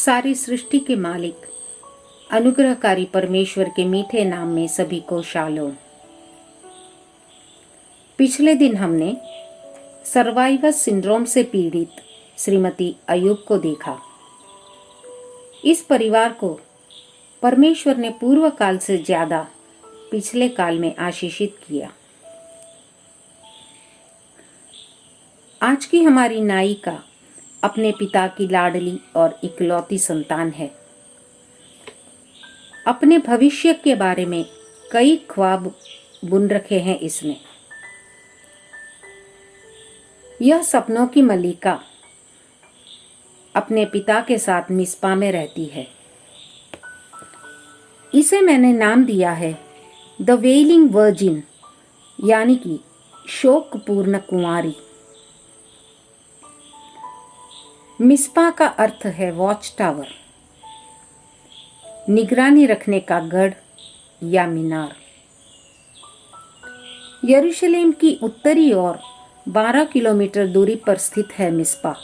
सारी सृष्टि के मालिक अनुग्रहकारी परमेश्वर के मीठे नाम में सभी को शालोम। पिछले दिन हमने सर्वाइवर सिंड्रोम से पीड़ित श्रीमती अयूब को देखा। इस परिवार को परमेश्वर ने पूर्व काल से ज्यादा पिछले काल में आशीषित किया। आज की हमारी नायिका अपने पिता की लाडली और इकलौती संतान है। अपने भविष्य के बारे में कई ख्वाब बुन रखे हैं इसने। यह सपनों की मल्लिका अपने पिता के साथ मिस्पा में रहती है। इसे मैंने नाम दिया है द वेलिंग वर्जिन, यानी कि शोकपूर्ण कुंवारी। मिस्पा का अर्थ है वॉच टावर, निगरानी रखने का गढ़ या मीनार। यरूशलेम की उत्तरी ओर 12 किलोमीटर दूरी पर स्थित है मिस्पा।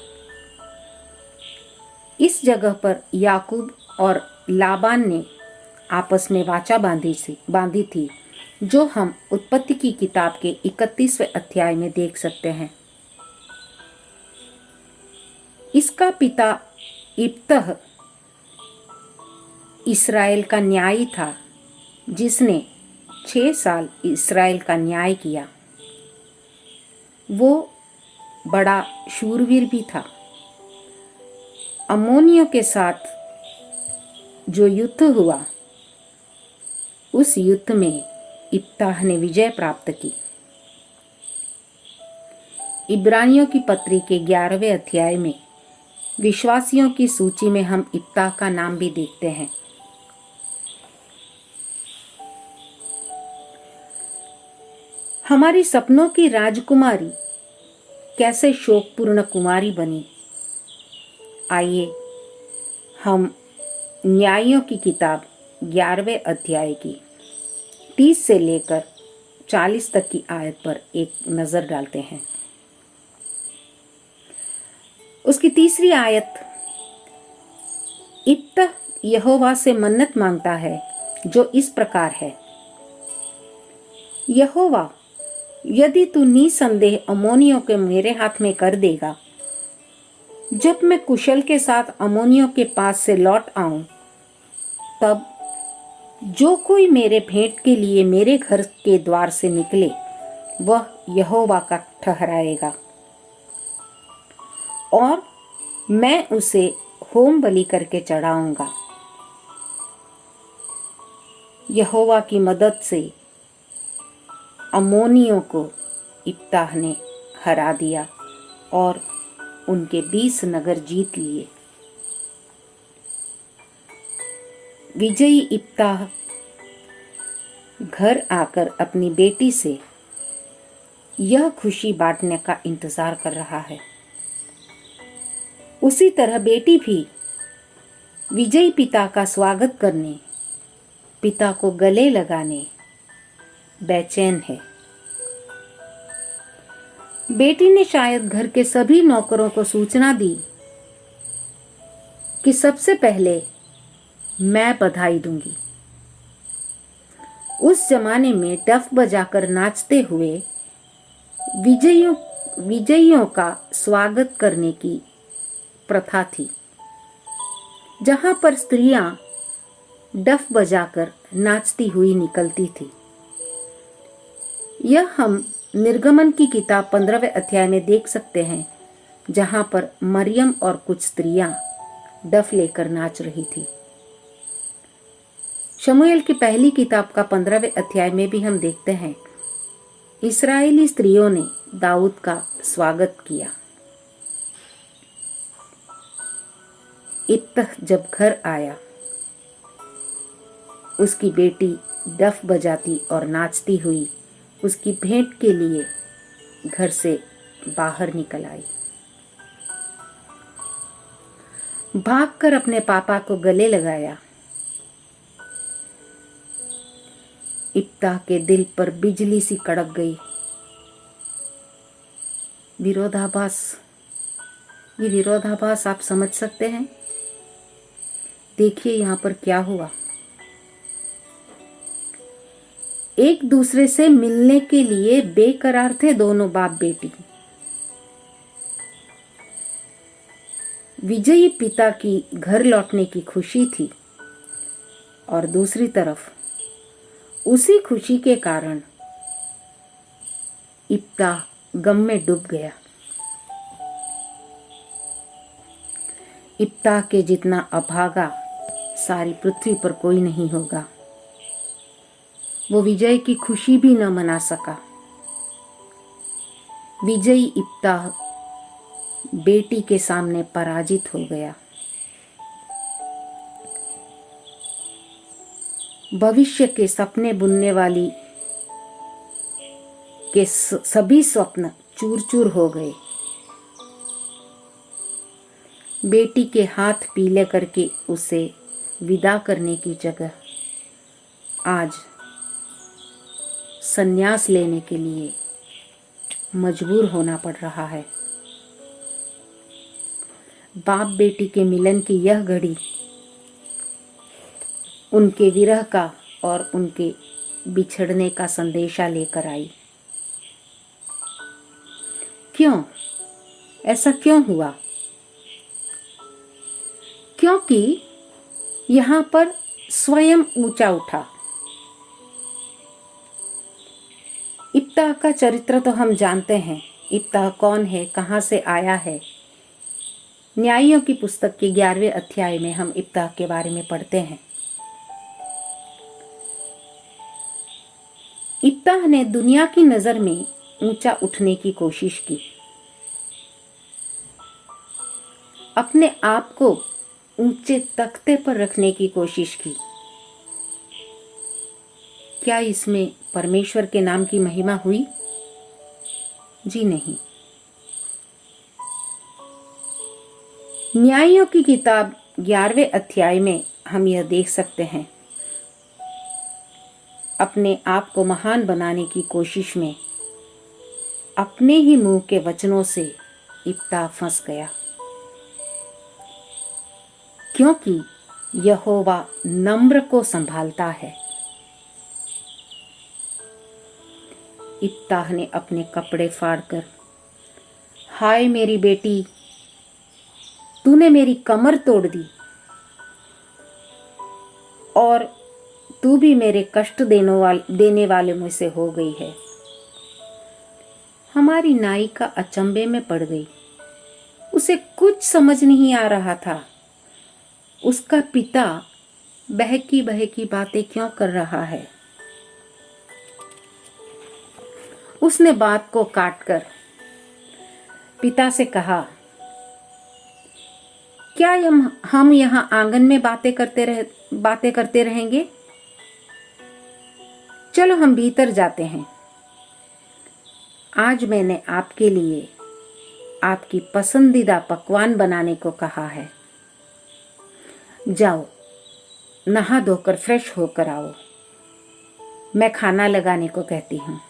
इस जगह पर याकूब और लाबान ने आपस में वाचा बांधी थी, जो हम उत्पत्ति की किताब के 31वें अध्याय में देख सकते हैं। इसका पिता इब्तह इस्राएल का न्यायी था, जिसने 6 साल इस्राएल का न्याय किया। वो बड़ा शूरवीर भी था। अम्मोनियों के साथ जो युद्ध हुआ, उस युद्ध में इब्ताह ने विजय प्राप्त की। इब्रानियों की पत्री के 11वें अध्याय में विश्वासियों की सूची में हम इब्ताह का नाम भी देखते हैं। हमारी सपनों की राजकुमारी कैसे शोकपूर्ण कुमारी बनी, आइए हम न्यायों की किताब 11वें अध्याय की 30 से लेकर 40 तक की आयत पर एक नजर डालते हैं। उसकी तीसरी आयत, इब्तह यहोवा से मन्नत मांगता है, जो इस प्रकार है, यहोवा, यदि तू निसंदेह अम्मोनियों के मेरे हाथ में कर देगा, जब मैं कुशल के साथ अम्मोनियों के पास से लौट आऊं, तब जो कोई मेरे भेंट के लिए मेरे घर के द्वार से निकले, वह यहोवा का ठहराएगा, और मैं उसे होम बलि करके चढ़ाऊंगा। यहोवा की मदद से अम्मोनियों को इब्ताह ने हरा दिया और उनके 20 नगर जीत लिए। विजयी इब्ताह घर आकर अपनी बेटी से यह खुशी बांटने का इंतजार कर रहा है। उसी तरह बेटी भी विजयी पिता का स्वागत करने, पिता को गले लगाने बेचैन है। बेटी ने शायद घर के सभी नौकरों को सूचना दी कि सबसे पहले मैं बधाई दूंगी। उस जमाने में डफ बजाकर नाचते हुए विजयियों का स्वागत करने की प्रथा थी, जहां पर स्त्रियां डफ बजाकर नाचती हुई निकलती थी। यह हम निर्गमन की किताब 15वें अध्याय में देख सकते हैं, जहां पर मरियम और कुछ स्त्रियां डफ लेकर नाच रही थी। शमूएल की पहली किताब का 15वें अध्याय में भी हम देखते हैं, इस्राएली स्त्रियों ने दाऊद का स्वागत किया। इब्तह जब घर आया, उसकी बेटी डफ बजाती और नाचती हुई उसकी भेंट के लिए घर से बाहर निकल आई। भागकर अपने पापा को गले लगाया। इब्ताह के दिल पर बिजली सी कड़क गई। विरोधाभास, ये विरोधाभास आप समझ सकते हैं। देखिए यहाँ पर क्या हुआ। एक दूसरे से मिलने के लिए बेकरार थे दोनों बाप बेटी। विजयी पिता की घर लौटने की खुशी थी और दूसरी तरफ उसी खुशी के कारण इप्ता गम में डूब गया। इप्ता के जितना अभागा सारी पृथ्वी पर कोई नहीं होगा। वो विजय की खुशी भी न मना सका। विजयी इप्ता बेटी के सामने पराजित हो गया। भविष्य के सपने बुनने वाली के सभी स्वप्न चूर चूर हो गए। बेटी के हाथ पीले करके उसे विदा करने की जगह आज संन्यास लेने के लिए मजबूर होना पड़ रहा है। बाप बेटी के मिलन की यह घड़ी उनके विरह का और उनके बिछड़ने का संदेशा लेकर आई। क्यों ऐसा क्यों हुआ? क्योंकि यहां पर स्वयं ऊंचा उठा। इप्ता का चरित्र तो हम जानते हैं। इप्ता कौन है, कहां से आया है। न्यायियों की पुस्तक के 11वें अध्याय में हम इप्ता के बारे में पढ़ते हैं। इप्ता ने दुनिया की नजर में ऊंचा उठने की कोशिश की। अपने आप को ऊंचे तख्ते पर रखने की कोशिश की। क्या इसमें परमेश्वर के नाम की महिमा हुई? जी नहीं। न्यायियों की किताब 11वें अध्याय में हम यह देख सकते हैं। अपने आप को महान बनाने की कोशिश में अपने ही मुंह के वचनों से इप्ता फंस गया, क्योंकि यहोवा नम्र को संभालता है। इप्ता ने अपने कपड़े फाड़कर, हाय मेरी बेटी, तूने मेरी कमर तोड़ दी और तू भी मेरे कष्ट देने वाले में से हो गई है। हमारी नायिका अचंभे में पड़ गई। उसे कुछ समझ नहीं आ रहा था। उसका पिता बहकी बहकी बातें क्यों कर रहा है। उसने बात को काटकर पिता से कहा, क्या हम यहाँ आंगन में बातें करते रहेंगे? चलो हम भीतर जाते हैं। आज मैंने आपके लिए आपकी पसंदीदा पकवान बनाने को कहा है। जाओ, नहा धोकर फ्रेश होकर आओ। मैं खाना लगाने को कहती हूँ।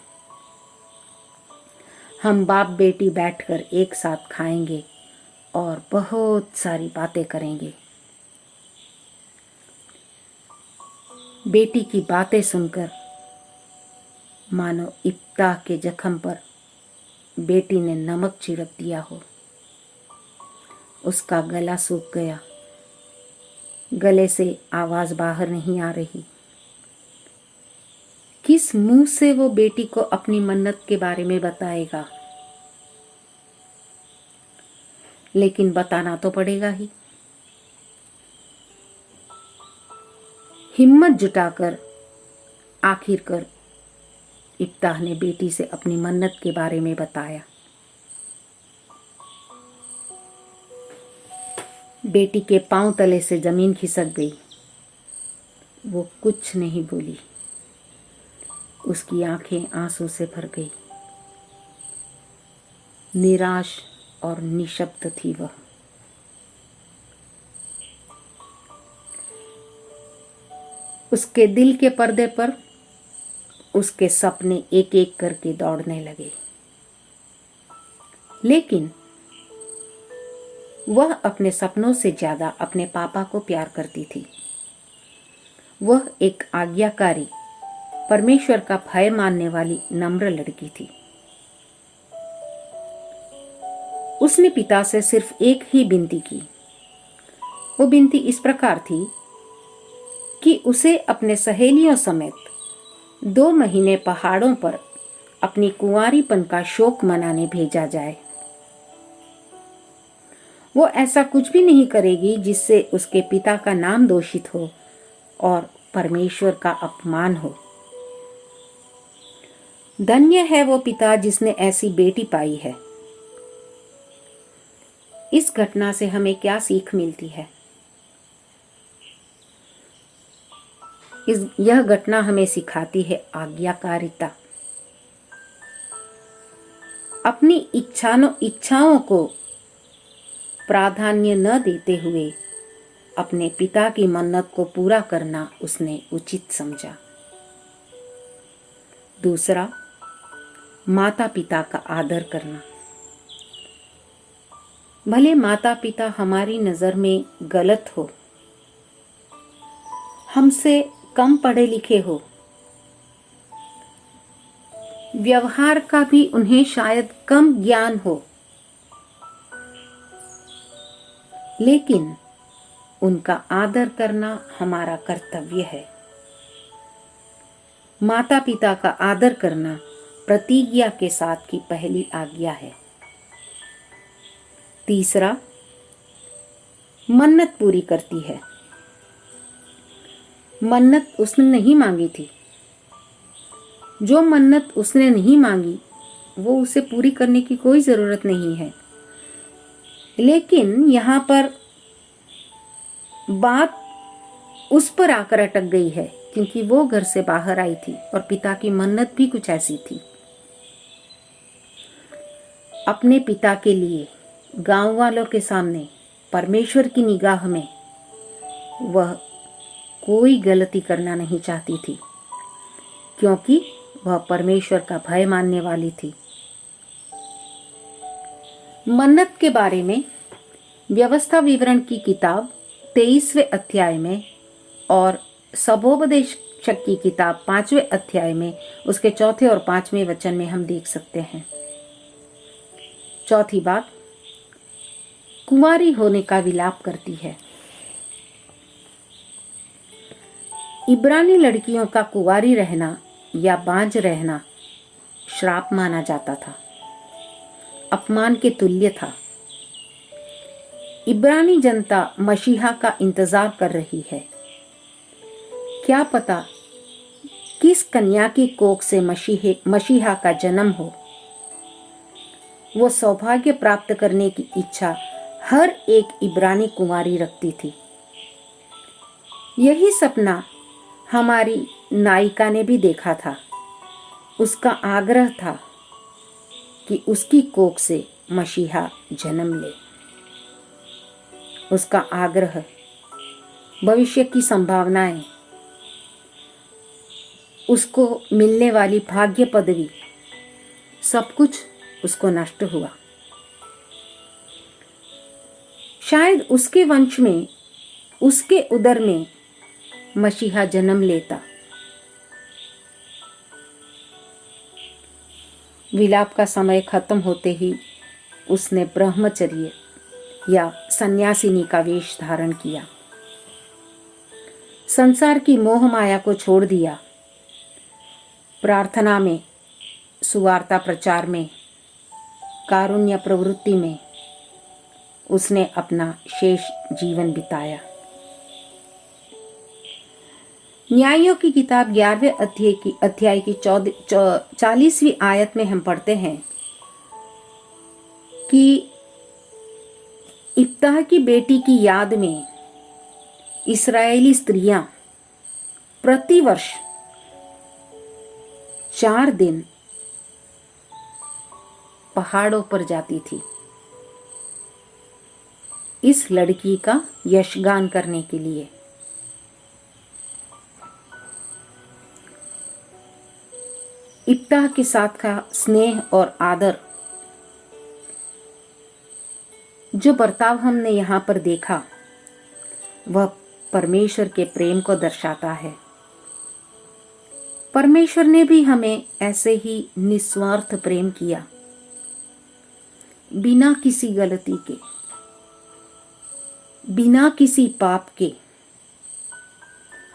हम बाप बेटी बैठकर एक साथ खाएंगे और बहुत सारी बातें करेंगे। बेटी की बातें सुनकर मानो इप्ता के जख्म पर बेटी ने नमक छिड़क दिया हो। उसका गला सूख गया। गले से आवाज बाहर नहीं आ रही। किस मुंह से वो बेटी को अपनी मन्नत के बारे में बताएगा? लेकिन बताना तो पड़ेगा ही। हिम्मत जुटाकर आखिरकार इप्ता ने बेटी से अपनी मन्नत के बारे में बताया। बेटी के पांव तले से जमीन खिसक गई। वो कुछ नहीं बोली। उसकी आंखें आंसू से भर गई। निराश और निशब्द थी वह। उसके दिल के पर्दे पर उसके सपने एक एक करके दौड़ने लगे। लेकिन वह अपने सपनों से ज्यादा अपने पापा को प्यार करती थी। वह एक आज्ञाकारी, परमेश्वर का भय मानने वाली नम्र लड़की थी। उसने पिता से सिर्फ एक ही विनती की। वो विनती इस प्रकार थी कि उसे अपने सहेलियों समेत 2 महीने पहाड़ों पर अपनी कुंवारीपन का शोक मनाने भेजा जाए। वो ऐसा कुछ भी नहीं करेगी जिससे उसके पिता का नाम दोषित हो और परमेश्वर का अपमान हो। धन्य है वो पिता जिसने ऐसी बेटी पाई है। इस घटना से हमें क्या सीख मिलती है? यह घटना हमें सिखाती है आज्ञाकारिता। अपनी इच्छाओं को प्राधान्य न देते हुए अपने पिता की मन्नत को पूरा करना उसने उचित समझा। दूसरा, माता पिता का आदर करना। भले माता पिता हमारी नज़र में गलत हो, हमसे कम पढ़े लिखे हो, व्यवहार का भी उन्हें शायद कम ज्ञान हो, लेकिन उनका आदर करना हमारा कर्तव्य है। माता पिता का आदर करना प्रतिज्ञा के साथ की पहली आज्ञा है। तीसरा, मन्नत पूरी करती है। मन्नत उसने नहीं मांगी थी। जो मन्नत उसने नहीं मांगी वो उसे पूरी करने की कोई जरूरत नहीं है। लेकिन यहाँ पर बात उस पर आकर अटक गई है, क्योंकि वो घर से बाहर आई थी और पिता की मन्नत भी कुछ ऐसी थी। अपने पिता के लिए गांव वालों के सामने, परमेश्वर की निगाह में वह कोई गलती करना नहीं चाहती थी, क्योंकि वह परमेश्वर का भय मानने वाली थी। मन्नत के बारे में व्यवस्था विवरण की किताब 23वें अध्याय में और सबोपदेशक की किताब 5वें अध्याय में उसके 4 और 5वें वचन में हम देख सकते हैं। चौथी बात, कुंवारी होने का विलाप करती है। इब्रानी लड़कियों का कुंवारी रहना या बांझ रहना श्राप माना जाता था, अपमान के तुल्य था। इब्रानी जनता मसीहा का इंतजार कर रही है। क्या पता किस कन्या की कोख से मसीहा का जन्म हो। वो सौभाग्य प्राप्त करने की इच्छा हर एक इब्रानी कुंवारी रखती थी। यही सपना हमारी नायिका ने भी देखा था। उसका आग्रह था कि उसकी कोख से मसीहा जन्म ले। उसका आग्रह, भविष्य की संभावनाएं, उसको मिलने वाली भाग्य पदवी, सब कुछ उसको नष्ट हुआ। शायद उसके वंश में, उसके उदर में मसीहा जन्म लेता। विलाप का समय खत्म होते ही उसने ब्रह्मचर्य या सन्यासिनी का वेश धारण किया। संसार की मोह माया को छोड़ दिया। प्रार्थना में, सुवार्ता प्रचार में, कारुण्य प्रवृत्ति में उसने अपना शेष जीवन बिताया। न्यायों की किताब 11वें अध्याय की 40वीं आयत में हम पढ़ते हैं कि इब्ताह की बेटी की याद में इस्राएली स्त्रियां प्रतिवर्ष 4 दिन पहाड़ों पर जाती थी इस लड़की का यशगान करने के लिए। इब्ताह के साथ का स्नेह और आदर जो बर्ताव हमने यहाँ पर देखा वह परमेश्वर के प्रेम को दर्शाता है। परमेश्वर ने भी हमें ऐसे ही निस्वार्थ प्रेम किया, बिना किसी गलती के, बिना किसी पाप के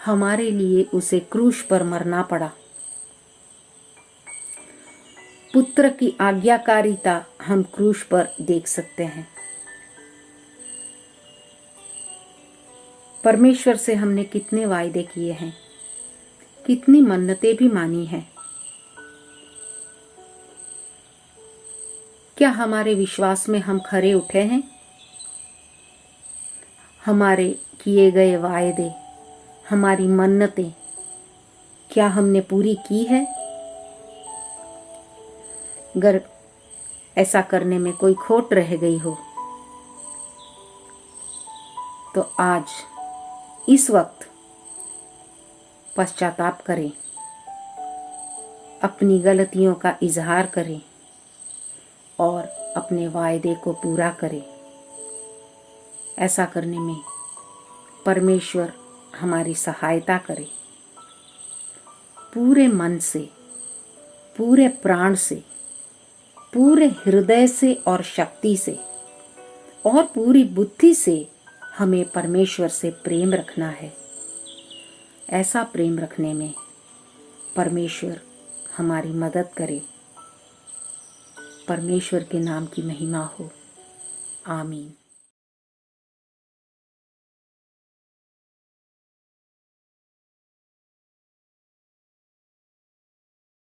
हमारे लिए उसे क्रूस पर मरना पड़ा। पुत्र की आज्ञाकारिता हम क्रूस पर देख सकते हैं। परमेश्वर से हमने कितने वायदे किए हैं, कितनी मन्नतें भी मानी हैं। क्या हमारे विश्वास में हम खरे उठे हैं? हमारे किए गए वायदे, हमारी मन्नतें क्या हमने पूरी की है? अगर ऐसा करने में कोई खोट रह गई हो तो आज इस वक्त पश्चाताप करें, अपनी गलतियों का इजहार करें और अपने वायदे को पूरा करें। ऐसा करने में परमेश्वर हमारी सहायता करे। पूरे मन से, पूरे प्राण से, पूरे हृदय से और शक्ति से और पूरी बुद्धि से हमें परमेश्वर से प्रेम रखना है। ऐसा प्रेम रखने में परमेश्वर हमारी मदद करे। परमेश्वर के नाम की महिमा हो। आमीन।